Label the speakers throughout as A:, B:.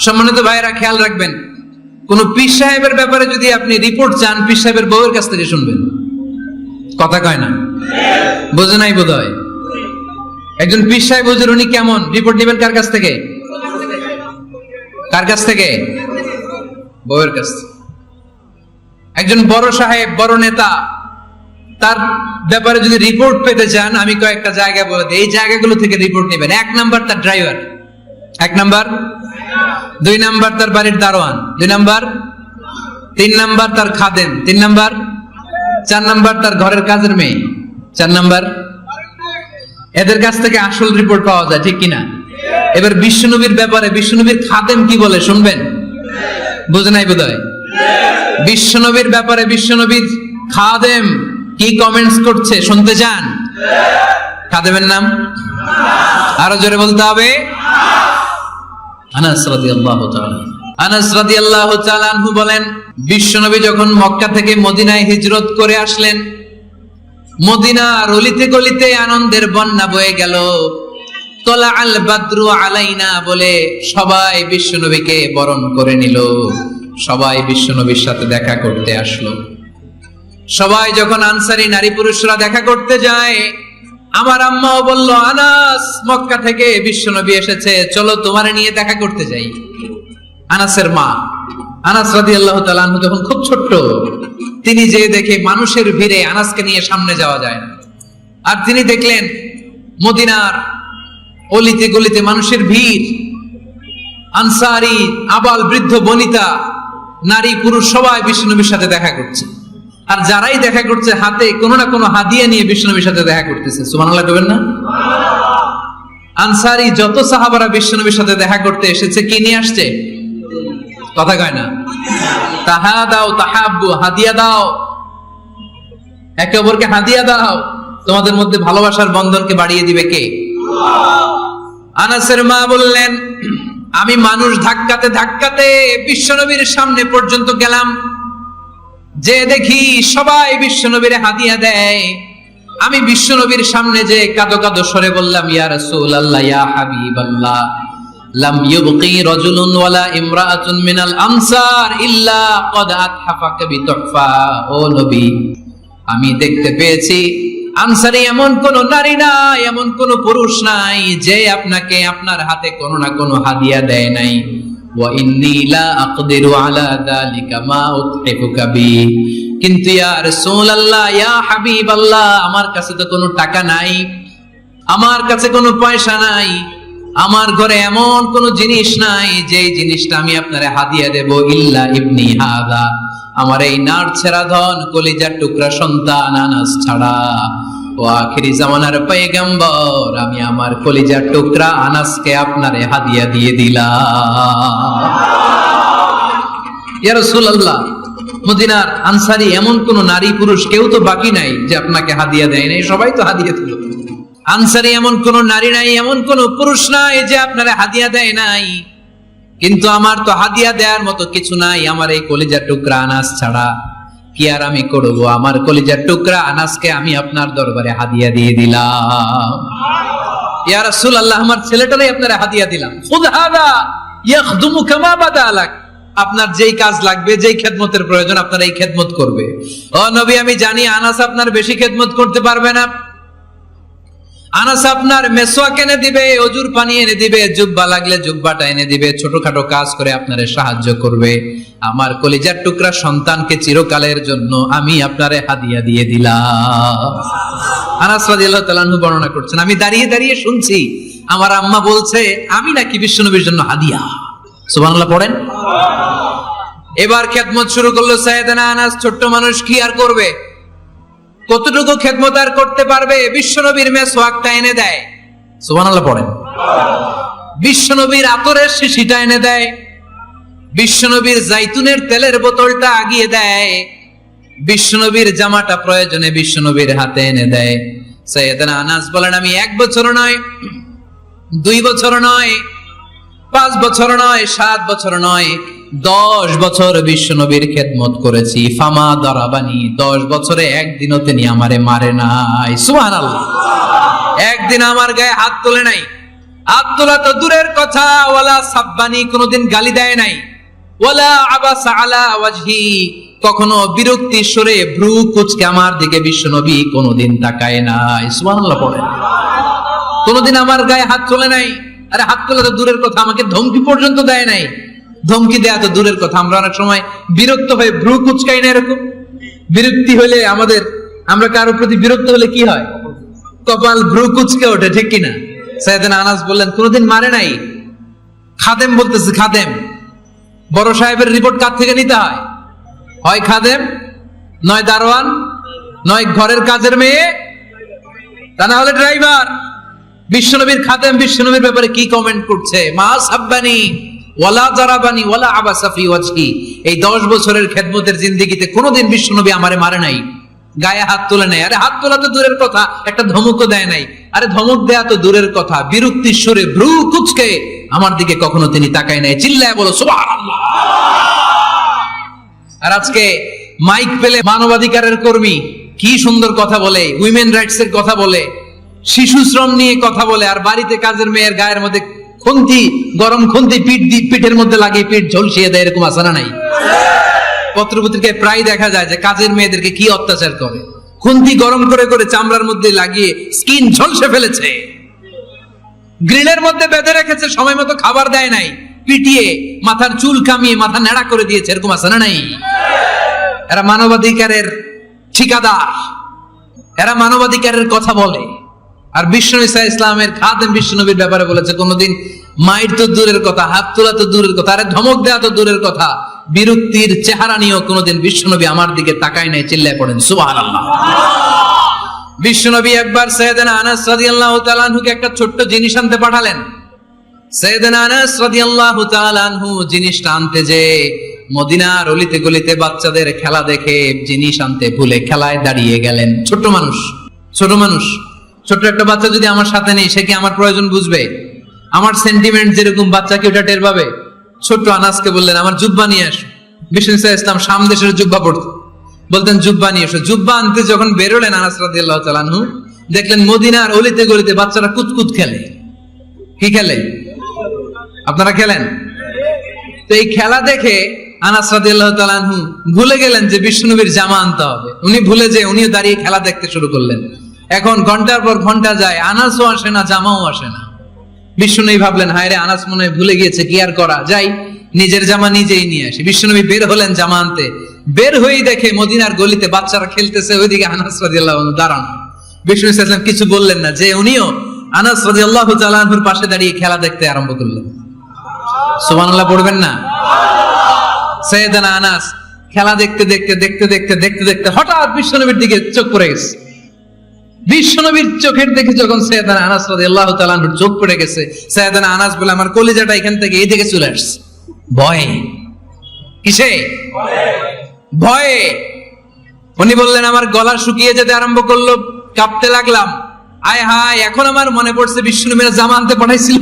A: সম্মানিত ভাইয়েরা, খেয়াল রাখবেন, কোন পীর সাহেবের ব্যাপারে যদি আপনি রিপোর্ট চান, পীর সাহেবের বউয়ের কাছ থেকে শুনবেন। কথা কয় না, বোঝে নাই বোধ হয়। একজন পীর সাহেব হুজুর উনি কেমন, রিপোর্ট নেবেন কার কাছ থেকে? কার কাছ থেকে? বউয়ের কাছ থেকে। একজন বড় সাহেব, বড় নেতা, তার ব্যাপারে যদি রিপোর্ট পেতে চান, আমি কয়েকটা জায়গা বলে দিই, এই জায়গাগুলো থেকে রিপোর্ট নেবেন। 1 নাম্বার তার ড্রাইভার, 1 নাম্বার। 2 নাম্বার তার বাড়ির দারোয়ান, 2 নাম্বার। 3 নাম্বার তার খাদেম, 3 নাম্বার। 4 নাম্বার তার ঘরের কাজের মেয়ে, 4 নাম্বার। এদের কাছ থেকে আসল রিপোর্ট পাওয়া যায়, ঠিক কিনা? এবার বিশ্বনবীর ব্যাপারে বিশ্বনবীর খাদেম কি বলে শুনবেন? বুঝে নাই বোধহয়। বিশ্বনবীর ব্যাপারে বিশ্বনবীর খাদেম কি কমেন্টস করছে শুনতে চান? খাদেমের নাম আরো জোরে বলতে হবে। আনাস রাদিয়াল্লাহু তাআলা, আনাস রাদিয়াল্লাহু তাআলা আনহু বলেন, বিশ্বনবী যখন মক্কা থেকে মদিনায় হিজরত করে আসলেন, মদিনার অলিতে গলিতে আনন্দের বন্যা বয়ে গেল। তলা আল বাদরু আলাইনা বলে সবাই বিশ্বনবীকে বরণ করে নিল, সবাই বিশ্বনবীর সাথে দেখা করতে আসলো। সবাই যখন আনসারী নারী পুরুষরা দেখা করতে যায়, আমার আম্মাও বলল, আনাস, মক্কা থেকে বিশ্বনবী এসেছে, চলো তোমারে নিয়ে দেখা করতে যাই। আনাসের মা আনাস রাদিয়াল্লাহু তাআলা আনহু তখন খুব ছোট্ট, তিনি যে দেখে মানুষের ভিড়ে আনাসকে নিয়ে সামনে যাওয়া যায় না। আর তিনি দেখলেন মদিনার অলিতে গলিতে মানুষের ভিড়, আনসারী, আবাল বৃদ্ধ বনিতা, নারী পুরুষ সবাই বিশ্বনবীর সাথে দেখা করছে। আর যারাই দেখা করছে হাতে কোনো না কোনো হাদিয়া নিয়ে বিশ্বনবীর সাথে দেখা করতেছে। সুবহানাল্লাহ কইবেন না? আনসারী যত সাহাবারা বিশ্বনবীর সাথে দেখা করতে এসেছে, কি নিয়ে আসছে? কথা কয় না। তাহাদাও তাহাব্বু, হাদিয়া দাও, একে অপরকে হাদিয়া দাও, তোমাদের মধ্যে ভালোবাসার বন্ধনকে বাড়িয়ে দিবে কে? আনাসের মা বললেন, আমি মানুষ ধাক্কাতে ধাক্কাতে বিশ্বনবীর সামনে পর্যন্ত গেলাম, যে দেখি সবাই বিশ্বনবীর হাদিয়া দেয়। আমি বিশ্বনবীর সামনে যে কাঁদো কাঁদো স্বরে বললাম, ইয়া রাসূলুল্লাহ, ইয়া হাবিবাল্লাহ, লাম ইউবকি রাজুলুন ওয়ালা ইমরাআতুন মিনাল আনসার ইল্লা ক্বাদ আতহাফাকা বিতুহফা। ও নবী, আমি দেখতে পেয়েছি আনসারী এমন কোন নারী নাই, এমন কোন পুরুষ নাই যে আপনাকে আপনার হাতে কোনো না কোনো হাদিয়া দেয় নাই। ওয়া ইন্নী লা আকদিরু আলা যালিকা মা উতহিফুকা বি। কিন্তু ইয়া রাসূলুল্লাহ, ইয়া হাবিবাল্লাহ, আমার কাছে তো কোনো টাকা নাই, আমার কাছে কোনো পয়সা নাই, আমার ঘরে এমন কোন জিনিস নাই যে জিনিসটা আমি আপনারে হাদিয়া দেব, ইল্লা ইবনি হাদা, আমার এই নার ছেড়া ধন কলিজার টুকরা সন্তান আনাস ছাড়া। ও আখিরি জামানার পয়গম্বর, আমি আমার কলিজার টুকরা আনাসকে আপনারে হাদিয়া দিয়ে দিলাম। ইয়া রাসূলুল্লাহ, মদিনার আনসারী এমন কোন নারী পুরুষ কেউ তো বাকি নাই যে আপনাকে হাদিয়া দেয় নাই, সবাই তো হাদিয়া দিল। আনসারী এমন কোন নারী নাই, এমন কোন পুরুষ নাই যে আপনারে হাদিয়া দেয় নাই, কিন্তু আমার তো হাদিয়া দেওয়ার মতো কিছু নাই আমার এই কলিজার টুকরা আনাস ছাড়া। কি আর আমি করব, আমার কলিজার টুকরা আনাসকে আমি আপনার দরবারে হাদিয়া দিয়ে দিলাম। ইয়া রাসূলুল্লাহ, আমার ছেলেটারই আপনারে হাদিয়া দিলাম। খুদ হাদা ইয়াখদুমু কামা বাদালাক, আপনার যেই কাজ লাগবে, যেই খেদমতের প্রয়োজন, আপনার এই খেদমত করবে। ও নবী, আমি জানি আনাস আপনার বেশি খেদমত করতে পারবে না। আনাস আপনার মেসওয়াক এনে দিবে, অজুর পানি এনে দিবে, জুব্বা লাগলে জুব্বাটা এনে দিবে, ছোটখাটো কাজ করে আপনারে সাহায্য করবে। আমার কলিজার টুকরা সন্তানকে চিরকালের জন্য আমি আপনারে হাদিয়া দিয়ে দিলাম। আনাস রাদিয়াল্লাহু তাআলা আনহু বর্ণনা করছেন, আমি দাঁড়িয়ে দাঁড়িয়ে শুনছি আমার আম্মা বলছে আমি নাকি বিশ্বনবীর জন্য হাদিয়া। সুবহানাল্লাহ পড়েন। এবার খেদমত শুরু করলো সাইয়েদনা আনাস। ছোট্ট মানুষ কি আর করবে, কতটুকু খেদমত আর করতে পারবে? বিশ্বনবীর মেসওয়াকটা এনে দেয়। সুবহানাল্লাহ পড়েন। বিশ্বনবীর আতরের শিশিটা এনে দেয়, বিশ্বনবীর জাইতুনের তেলের বোতলটা আগিয়ে দেয়, বিশ্বনবীর জামাটা প্রয়োজনে বিশ্বনবীর হাতে এনে দেয়। সাইয়েদনা আনাস বলেন, আমি 1 বছর নয়, 2 বছর নয়, 5 বছর নয়, 7 বছর নয়, 10 বছর বিশ্বনবীর খেদমত করেছি। ফামা দারাবানি, 10 বছরে একদিনও তিনি আমারে মারে নাই। সুবহানাল্লাহ। একদিন আমার গায়ে হাত তোলে নাই, হাত তোলা তো দূরের কথা, ওয়ালা সাব্বানি, কোনোদিন গালি দেয় নাই, ওয়ালা আবাসা আলা ওয়াজহি, কখনো বিরক্তির সুরে ভ্রু কুঁচকে আমার দিকে বিশ্বনবী কোনোদিন তাকায় নাই। সুবহানাল্লাহ পড়েন। কোনোদিন আমার গায়ে হাত তোলে নাই। আরে হাত তোলা তো দূরের কথা, আমাকে ধমকি পর্যন্ত দেয় নাই। ধমকি দেয়া তো দূরের কথা, আমরা অনেক সময় বিরক্ত হয়ে ভ্রু কুঁচকাই না। এরকম বিরক্তি হলে আমরা কারো প্রতি বিরক্ত হলে কি হয়? কপাল ভ্রু কুঁচকে ওঠে, ঠিক কিনা? সাইয়েদনা আনাস বললেন কোনোদিন মারে নাই। খাদেম বলতেছে, খাদেম, বড় সাহেবের রিপোর্ট কার থেকে নিতে হয়? হয় খাদেম, নয় দারোয়ান, নয় ঘরের কাজের মেয়ে, তা না হলে ড্রাইভার। বিশ্বনবীর খাদেম বিশ্বনবীর ব্যাপারে কি কমেন্ট করছে? মা সাব্বানি ওয়ালা জারাবানি ওয়ালা আবাসা ফি ওয়াজহি। এই 10 বছরের খেদমতের জিন্দেগিতে কোনোদিন বিশ্বনবী আমারে মারে নাই, গায়ে হাত তোলে নাই। আরে হাত তোলা তো দূরের কথা, একটা ধমকও দেয় নাই। আরে ধমক দেয়া তো দূরের কথা, বিরক্তির সুরে ভ্রু কুঁচকে আমার দিকে কখনো তিনি তাকায় নাই। চিল্লায় বলো সুবহানাল্লাহ। আর আজকে মাইক পেলে মানবাধিকারের কর্মী কি সুন্দর কথা বলে, উইমেন রাইটস এর কথা বলে, শিশু শ্রম নিয়ে কথা বলে, আর বাড়িতে কাজের মেয়ের গায়ের মধ্যে খুন্তি, গরম খুন্তি পিঠের মধ্যে লাগিয়ে পিঠ ঝলসিয়ে দেয়। এরকম আছে না নাই? পত্রপত্রিকায় প্রায় দেখা যায় যে কাজের মেয়েদেরকে কি অত্যাচার করে। খুন্তি গরম করে করে চামড়ার মধ্যে লাগিয়ে স্কিন ঝলসে ফেলেছে, গ্রিলের মধ্যে বেঁধে রেখেছে, সময় মতো খাবার দেয় নাই, পিটিয়ে মাথার চুল কামিয়ে মাথা নেড়া করে দিয়েছে। এরকম আছে না নাই? এরা মানবাধিকারের ঠিকাদার, এরা মানবাধিকারের কথা বলে। আর বিশ্বনবী সাল্লাল্লাহু আলাইহি ইসলামের খাদেম বিশ্বনবীর ব্যাপারে বলেছে কোনোদিন মাইর তো দূরের কথা, হাত তোলা তো দূরের কথা, আরে ধমক দেয়া তো দূরের কথা, বিরক্তির চেহারা নিয়েও কোনোদিন বিশ্বনবী আমার দিকে তাকায় নাই। চিল্লায় পড়েন সুবহানাল্লাহ। বিশ্বনবী একবার সাইয়েদনা আনাস রাদিয়াল্লাহু তাআলা আনহুকে একটা ছোট্ট জিনিস আনতে পাঠালেন। সাইয়েদনা আনাস রাদিয়াল্লাহু তাআলা আনহু জিনিসটা আনতে যে মদিনার অলিতে গলিতে বাচ্চাদের খেলা দেখে জিনিস আনতে ভুলে খেলায় দাঁড়িয়ে গেলেন। ছোট মানুষ, ছোট একটা বাচ্চা যদি আমার সাথে নেই, সে কি আমার প্রয়োজন বুঝবে? আমার সেন্টিমেন্ট যেরকম বাচ্চা কি ওটা টের পাবে? ছোট্ট আনাসকে বললেন আমার জুব্বা নিয়ে আসো। বিষ্ণু সাল্লাল্লাহু আলাইহি ওয়াসাল্লাম শাম দেশের জুব্বা পড়তো, বলতেন জুব্বা নিয়ে এসো। জুব্বা আনতে যখন বেরোলেন আনাস রাদিয়াল্লাহু তাআলা আনহু, দেখলেন মদিনার অলিতে গলিতে বাচ্চারা কুতকুত খেলে। কি খেলে? আপনারা খেলেন? তো এই খেলা দেখে আনাস রাদিয়াল্লাহু তাআলা আনহু ভুলে গেলেন যে বিশ্বনবীর জামা আনতে হবে। উনি ভুলে যে উনিও দাঁড়িয়ে খেলা দেখতে শুরু করলেন। এখন ঘন্টার পর ঘন্টা যায়, আনাসও আসে না, জামাও আসে না। বিশ্বনবী ভাবলেন হায় রে, আনাস মনে হয় ভুলে গিয়েছে, কি আর করা, যাই নিজের জামা নিজেই নিয়ে আসি। বিশ্বনবী বের হলেন জামা আনতে। বের হয়েই দেখে মদিনার গলিতে বাচ্চারা খেলতেছে, ওইদিকে আনাস রাদিয়াল্লাহু আনহু দাঁড়ানো। বিষ্ণু সাল্লাল্লাহু আলাইহি ওয়াসাল্লাম কিছু বললেন না, যে উনিও আনাস রাদিয়াল্লাহু তাআলা আনহুর পাশে দাঁড়িয়ে খেলা দেখতে আরম্ভ করলেন। সুবহানাল্লাহ পড়বেন না? সাইয়েদনা আনাস খেলা দেখতে দেখতে হঠাৎ বিশ্বনবীর দিকে চোখ পড়ে গেছে। বিশ্বনবীর চোখের দেখে যখন সাইয়েদনা আনাস রাদিয়াল্লাহু তাআলা আনহুর চোখ পড়ে গেছে, সাইয়েদনা আনাস বলে আমার কলিজাটা এখান থেকে এই দিকে চলে আসছে। ভয়ে। কিসে? ভয়ে। উনি বললেন আমার গলা শুকিয়ে যেতে আরম্ভ করলো, কাঁপতে লাগলাম। আয় হায়, এখন আমার মনে পড়ছে বিশ্বনবীর জামা আনতে পাঠাইছিল,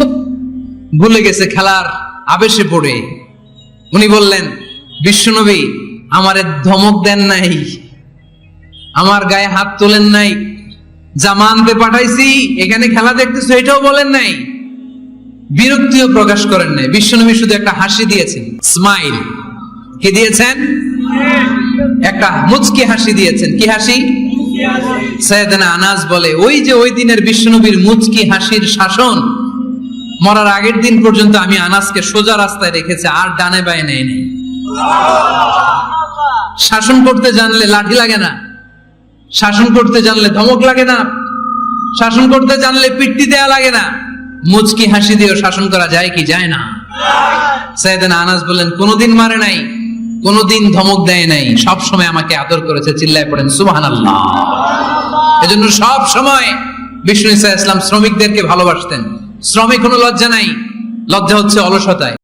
A: ভুলে গেছে খেলার আবেশে পড়ে। উনি বললেন বিশ্বনবী আমারে ধমক দেন নাই, আমার গায়ে হাত তোলেন নাই, জামা আনতে পাঠাইছি, এখানে খেলা দেখতেছো এটাও বলেন নাই, বিরক্তিও প্রকাশ করেন নাই। বিশ্বনবী শুধু একটা হাসি দিয়েছেন, স্মাইল। কি দিয়েছেন? একটা মুচকি হাসি দিয়েছেন। কি হাসি? সাইয়েদনা আনাস বলে ওই যে ওই দিনের বিশ্বনবীর মুচকি হাসির শাসন মরার আগের দিন পর্যন্ত আমি আনাসকে সোজা রাস্তায় রেখেছি, আর ডানে বায়ে নেই। শাসন করতে জানলে লাঠি লাগে না, শাসন করতে জানলে ধমক লাগে না, শাসন করতে জানলে পিট্টি দেয়া লাগে না। মুচকি হাসি দিয়েও শাসন করা যায় কি যায় না? সাইয়েদনা আনাস বললেন কোনোদিন মারে নাই, কোনোদিন ধমক দেয় নাই, সব সময় আমাকে আদর করেছে। চিল্লায় পড়েন সুবহানাল্লাহ। এজন্য সব সময় বিষ্ণু সাল্লাল্লাহু আলাইহি ওয়াসাল্লাম শ্রমিকদেরকে ভালোবাসতেন। শ্রমে কোনো লজ্জা নাই, লজ্জা হচ্ছে অলসতায়।